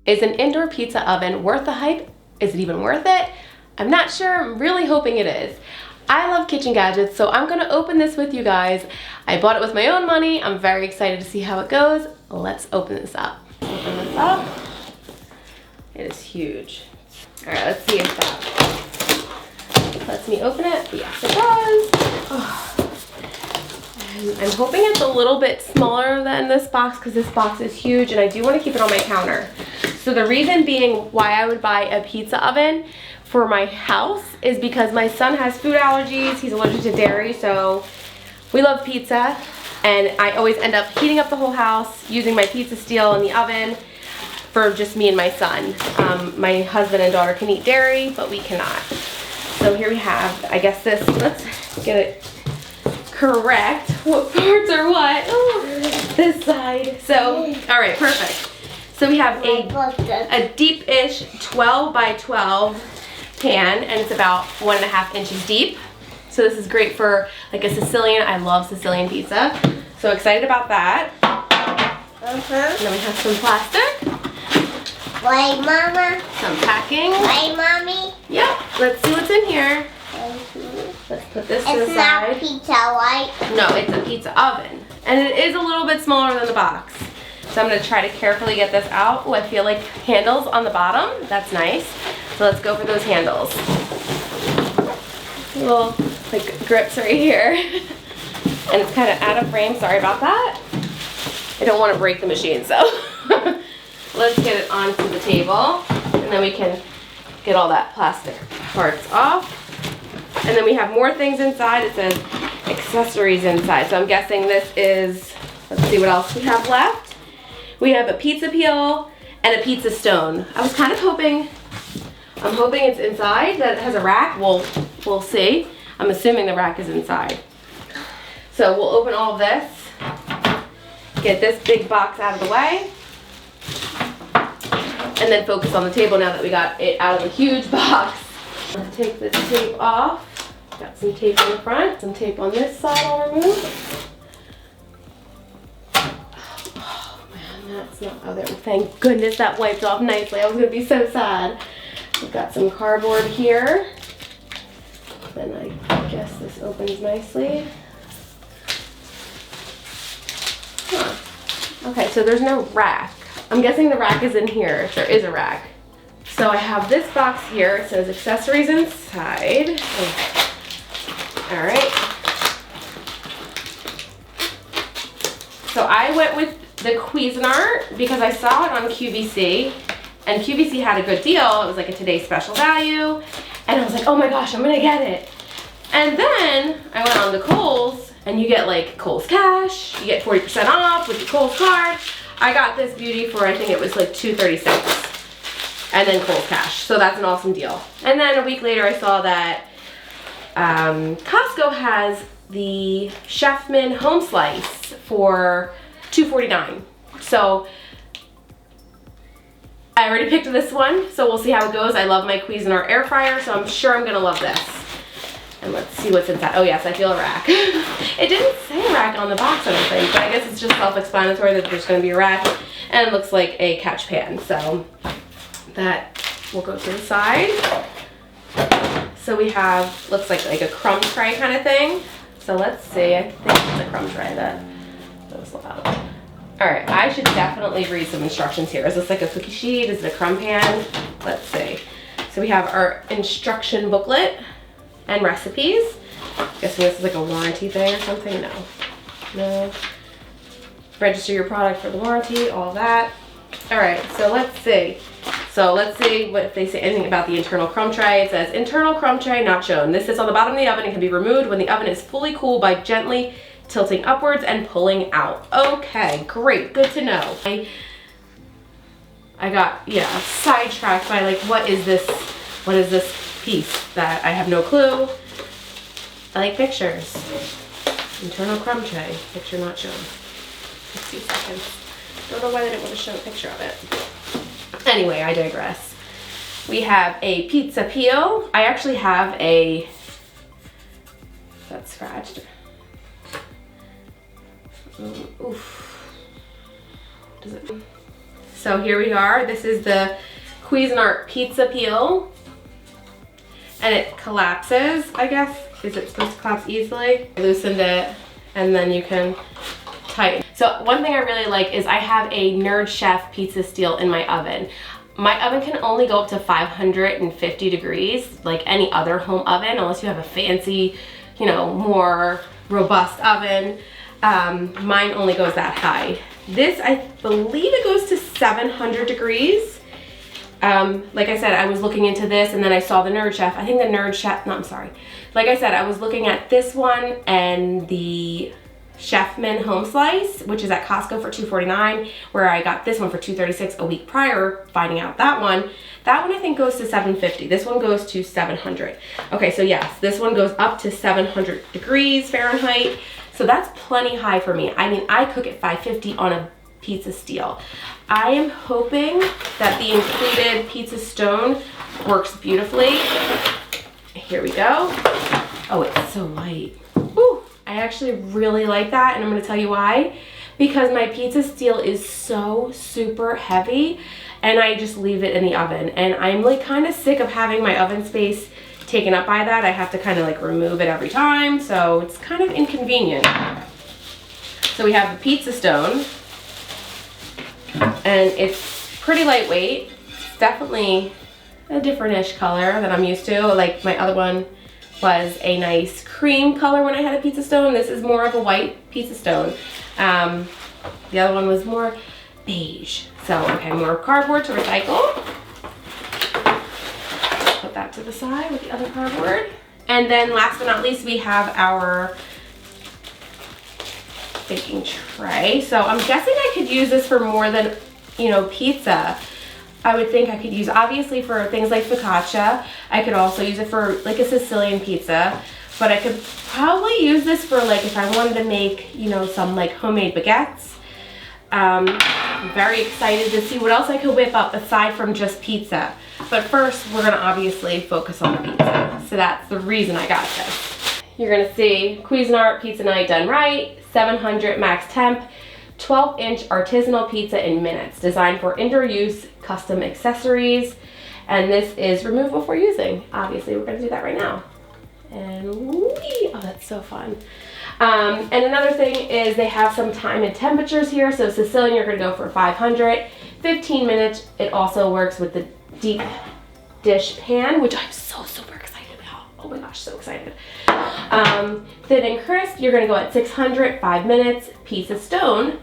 Is an indoor pizza oven worth the hype? Is it even worth it? I'm not sure. I'm really hoping it is. I love kitchen gadgets, so I'm gonna open this with you guys. I bought it with my own money. I'm very excited to see how it goes. Let's open this up. Open this up. It is huge. All right, let's see if that lets me open it. Yes, it does. Oh. I'm hoping it's a little bit smaller than this box because this box is huge and I do want to keep it on my counter. So the reason being why I would buy a pizza oven for my house is because my son has food allergies. He's allergic to dairy, so we love pizza and I always end up heating up the whole house using my pizza steel in the oven for just me and my son. My husband and daughter can eat dairy, but we cannot. So here we have, I guess this, let's get it correct. What parts are what? Oh, this side. So, all right, perfect. So we have a deep-ish 12 by 12 pan, and it's about 1.5 inches deep. So this is great for like a Sicilian. I love Sicilian pizza. So excited about that. And then we have some plastic. Wait, Mama. Some packing. Wait, Mommy. Yep. Let's see what's in here. Let's put this to the side. It's not pizza, right? No, it's a pizza oven. And it is a little bit smaller than the box. So I'm gonna try to carefully get this out. Oh, I feel like handles on the bottom. That's nice. So let's go for those handles. Little like grips right here. And it's kind of out of frame, sorry about that. I don't want to break the machine, so. Let's get it onto the table. And then we can get all that plastic parts off. And then we have more things inside. It says accessories inside. So I'm guessing this is, let's see what else we have left. We have a pizza peel and a pizza stone. I was kind of hoping, I'm hoping it's inside, that it has a rack. We'll see. I'm assuming the rack is inside. So we'll open all of this, get this big box out of the way, and then focus on the table now that we got it out of the huge box. Let's take this tape off. Got some tape in the front, some tape on this side I'll remove. Oh man, that's not, oh there, thank goodness that wiped off nicely. I was gonna be so sad. We've got some cardboard here. Then I guess this opens nicely. Huh. Okay, so there's no rack. I'm guessing the rack is in here. There is a rack. So I have this box here. It says accessories inside. Oh. All right. So I went with the Cuisinart because I saw it on QVC, and QVC had a good deal. It was like a today's special value, and I was like, oh my gosh, I'm gonna get it. And then I went on to Kohl's, and you get like Kohl's Cash. You get 40% off with your Kohl's card. I got this beauty for, I think it was like $2.36, and then Kohl's Cash. So that's an awesome deal. And then a week later I saw that Costco has the Chefman home slice for $2.49. So I already picked this one, so we'll see how it goes. I love my Cuisinart air fryer, so I'm sure I'm gonna love this. And let's see what's inside. Oh yes, I feel a rack. It didn't say rack on the box, I don't think, but I guess it's just self-explanatory that there's gonna be a rack, and it looks like a catch pan. So that will go to the side. So we have, looks like a crumb tray kind of thing. So let's see, I think it's a crumb tray that goes loud. All right, I should definitely read some instructions here. Is this like a cookie sheet? Is it a crumb pan? Let's see. So we have our instruction booklet and recipes. Guessing this is like a warranty thing or something? No. No. Register your product for the warranty, all that. All right, so let's see. So let's see what if they say anything about the internal crumb tray. It says, internal crumb tray not shown. This sits on the bottom of the oven and can be removed when the oven is fully cool by gently tilting upwards and pulling out. Okay, great, good to know. I got, yeah, sidetracked by like, what is this piece that I have no clue. I like pictures. Internal crumb tray, picture not shown. 60 seconds. Don't know why they didn't want to show a picture of it. Anyway, I digress. We have a pizza peel. I actually have a, that's scratched. Oof. Does it? So here we are. This is the Cuisinart pizza peel. And it collapses, I guess. Is it supposed to collapse easily? I loosened it, and then you can tighten. So one thing I really like is I have a Nerd Chef pizza steel in my oven. My oven can only go up to 550 degrees, like any other home oven, unless you have a fancy, you know, more robust oven. Mine only goes that high. This, I believe it goes to 700 degrees. Like I said, I was looking into this and then I saw the Nerd Chef. I think the Nerd Chef, no, I'm sorry. Like I said, I was looking at this one and the Chefman Home Slice, which is at Costco for $2.49, where I got this one for $2.36 a week prior, finding out that one. That one I think goes to 750. This one goes to 700. Okay, so yes, this one goes up to 700 degrees Fahrenheit. So that's plenty high for me. I mean, I cook at 550 on a pizza steel. I am hoping that the included pizza stone works beautifully. Here we go. Oh, it's so light. Ooh, I actually really like that, and I'm gonna tell you why. Because my pizza steel is so super heavy, and I just leave it in the oven. And I'm like kind of sick of having my oven space taken up by that. I have to kind of like remove it every time, so it's kind of inconvenient. So we have the pizza stone, and it's pretty lightweight. It's definitely a different-ish color than I'm used to. Like my other one was a nice cream color when I had a pizza stone. This is more of a white pizza stone. The other one was more beige. So, okay, more cardboard to recycle. Put that to the side with the other cardboard. And then last but not least, we have our baking tray. So I'm guessing I could use this for more than, you know, pizza. I would think I could use, obviously, for things like focaccia. I could also use it for like a Sicilian pizza, but I could probably use this for like if I wanted to make, you know, some like homemade baguettes. I'm very excited to see what else I could whip up aside from just pizza. But first, we're gonna obviously focus on the pizza. So that's the reason I got this. You're gonna see Cuisinart Pizza Night done right, 700 max temp, 12-inch artisanal pizza in minutes, designed for indoor use, custom accessories, and this is remove before using. Obviously, we're gonna do that right now. And whee! Oh, that's so fun. And another thing is they have some time and temperatures here. So Sicilian, you're gonna go for 500, 15 minutes. It also works with the deep dish pan, which I'm so super excited about. Oh my gosh, so excited. Thin and crisp, you're gonna go at 600, 5 minutes. Pizza stone.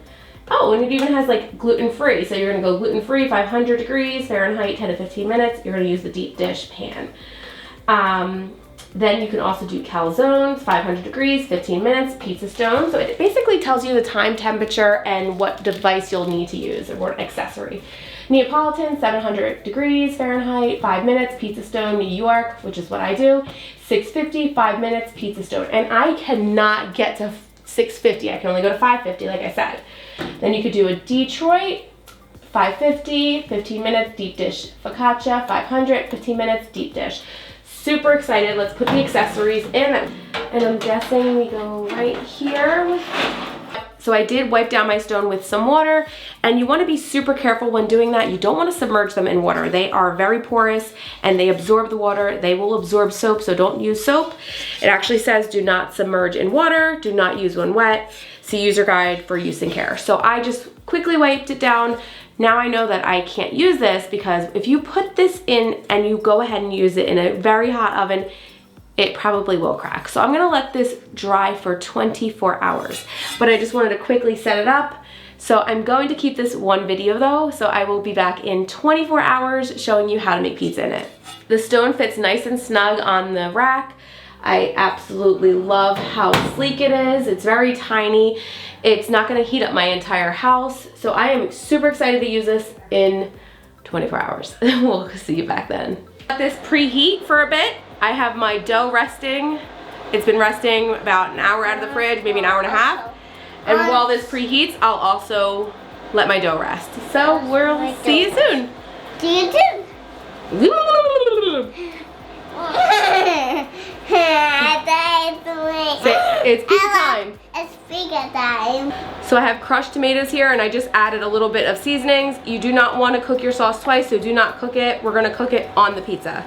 Oh, and it even has like gluten-free. So you're gonna go gluten-free, 500 degrees Fahrenheit, 10 to 15 minutes. You're gonna use the deep dish pan. Then you can also do calzones, 500 degrees, 15 minutes, pizza stone. So it basically tells you the time, temperature, and what device you'll need to use, or what accessory. Neapolitan, 700 degrees Fahrenheit, 5 minutes, pizza stone. New York, which is what I do, 650, 5 minutes, pizza stone. And I cannot get to 650. I can only go to 550, like I said. Then you could do a Detroit, 550, 15 minutes, deep dish. Focaccia, 500, 15 minutes, deep dish. Super excited. Let's put the accessories in. And I'm guessing we go right here. So I did wipe down my stone with some water, and you want to be super careful when doing that. You don't want to submerge them in water. They are very porous and they absorb the water. They will absorb soap, so don't use soap. It actually says do not submerge in water, do not use when wet. See user guide for use and care. So I just quickly wiped it down. Now I know that I can't use this because if you put this in and you go ahead and use it in a very hot oven, it probably will crack. So I'm gonna let this dry for 24 hours. But I just wanted to quickly set it up. So I'm going to keep this one video though, so I will be back in 24 hours showing you how to make pizza in it. The stone fits nice and snug on the rack. I absolutely love how sleek it is. It's very tiny. It's not gonna heat up my entire house. So I am super excited to use this in 24 hours. We'll see you back then. Let this preheat for a bit. I have my dough resting. It's been resting about an hour out of the fridge, maybe an hour and a half. And while this preheats, I'll also let my dough rest. So we'll see you soon. See you soon. Say, It's pizza time. It's pizza time. So I have crushed tomatoes here, and I just added a little bit of seasonings. You do not want to cook your sauce twice, so do not cook it. We're gonna cook it on the pizza.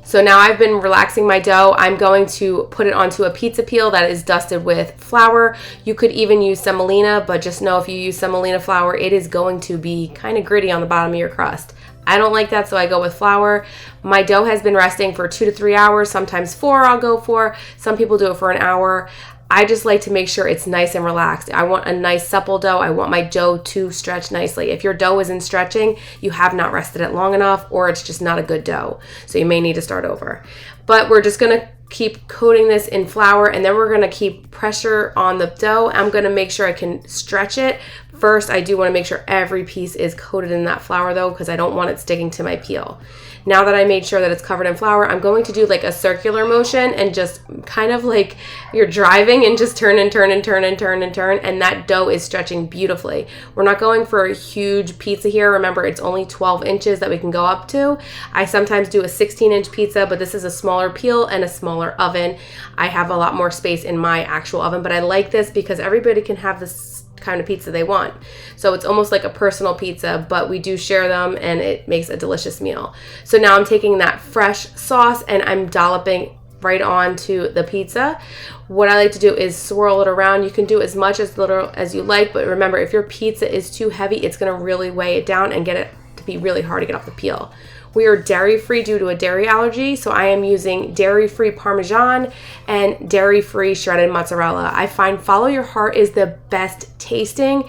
So now I've been relaxing my dough. I'm going to put it onto a pizza peel that is dusted with flour. You could even use semolina, but just know if you use semolina flour, it is going to be kind of gritty on the bottom of your crust. I don't like that, so I go with flour. My dough has been resting for 2 to 3 hours, sometimes 4 I'll go for. Some people do it for an hour. I just like to make sure it's nice and relaxed. I want a nice supple dough. I want my dough to stretch nicely. If your dough isn't stretching, you have not rested it long enough, or it's just not a good dough. So you may need to start over. But we're just gonna keep coating this in flour, and then we're gonna keep pressure on the dough. I'm gonna make sure I can stretch it. First, I do wanna make sure every piece is coated in that flour though, because I don't want it sticking to my peel. Now that I made sure that it's covered in flour, I'm going to do like a circular motion and just kind of like you're driving and just turn and turn and turn and turn and turn, and that dough is stretching beautifully. We're not going for a huge pizza here. Remember, it's only 12 inches that we can go up to. I sometimes do a 16-inch pizza, but this is a smaller peel and a smaller oven. I have a lot more space in my actual oven, but I like this because everybody can have this kind of pizza they want. So it's almost like a personal pizza, but we do share them and it makes a delicious meal. So now I'm taking that fresh sauce and I'm dolloping right onto the pizza. What I like to do is swirl it around. You can do as much as little as you like, but remember, if your pizza is too heavy, it's going to really weigh it down and get it to be really hard to get off the peel. We are dairy-free due to a dairy allergy, so I am using dairy-free Parmesan and dairy-free shredded mozzarella. I find Follow Your Heart is the best tasting.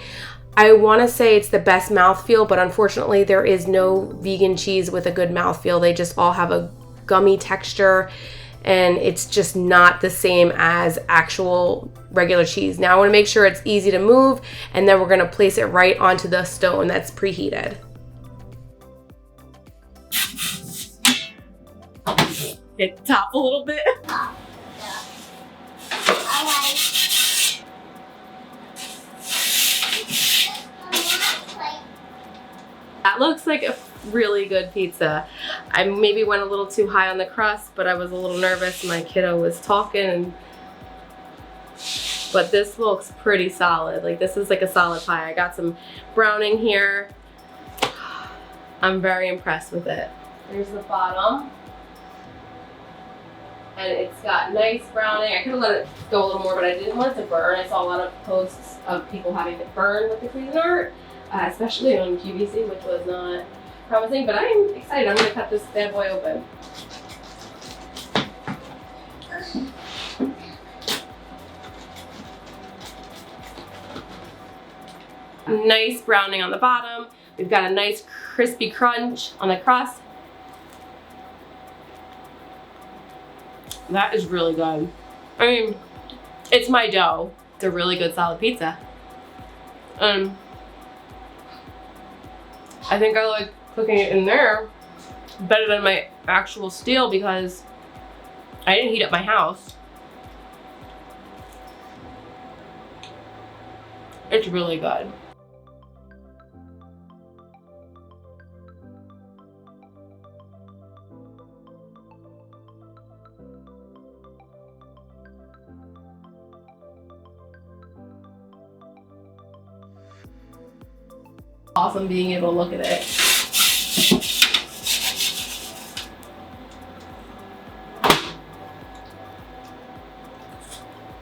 I want to say it's the best mouthfeel, but unfortunately there is no vegan cheese with a good mouthfeel. They just all have a gummy texture, and it's just not the same as actual regular cheese. Now I want to make sure it's easy to move, and then we're going to place it right onto the stone that's preheated. Hit the top a little bit. That looks like a really good pizza. I maybe went a little too high on the crust, but I was a little nervous. My kiddo was talking, but this looks pretty solid. Like, this is like a solid pie. I got some browning here. I'm very impressed with it. Here's the bottom. And it's got nice browning. I could have let it go a little more, but I didn't want it to burn. I saw a lot of posts of people having it burn with the Cuisinart, especially on QVC, which was not promising, but I am excited. I'm gonna cut this bad boy open. Nice browning on the bottom. We've got a nice crispy crunch on the crust. That is really good. I mean, it's my dough. It's a really good solid pizza. I think I like cooking it in there better than my actual steel because I didn't heat up my house. It's really good. Awesome being able to look at it.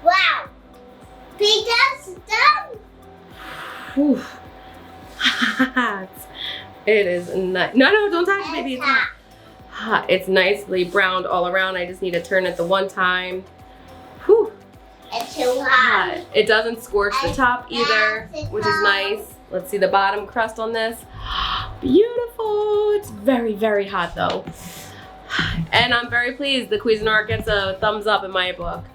Wow! Pizza's done! Whew. It is nice. No, don't touch it, baby. It's hot. Hot. It's nicely browned all around. I just need to turn it the one time. Whew. It's too hot. It doesn't scorch the top either, which is nice. Let's see the bottom crust on this. Beautiful. It's very, very hot though. And I'm very pleased the Cuisinart gets a thumbs up in my book.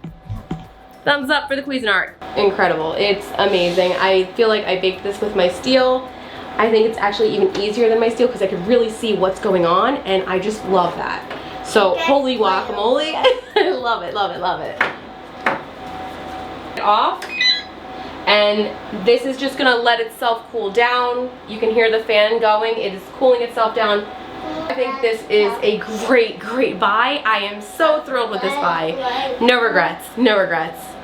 Thumbs up for the Cuisinart. Incredible. It's amazing. I feel like I baked this with my steel. I think it's actually even easier than my steel because I could really see what's going on, and I just love that. So holy guacamole. I love it, love it, love it. Off. And this is just gonna let itself cool down. You can hear the fan going. It is cooling itself down. I think this is a great, great buy. I am so thrilled with this buy. No regrets, no regrets.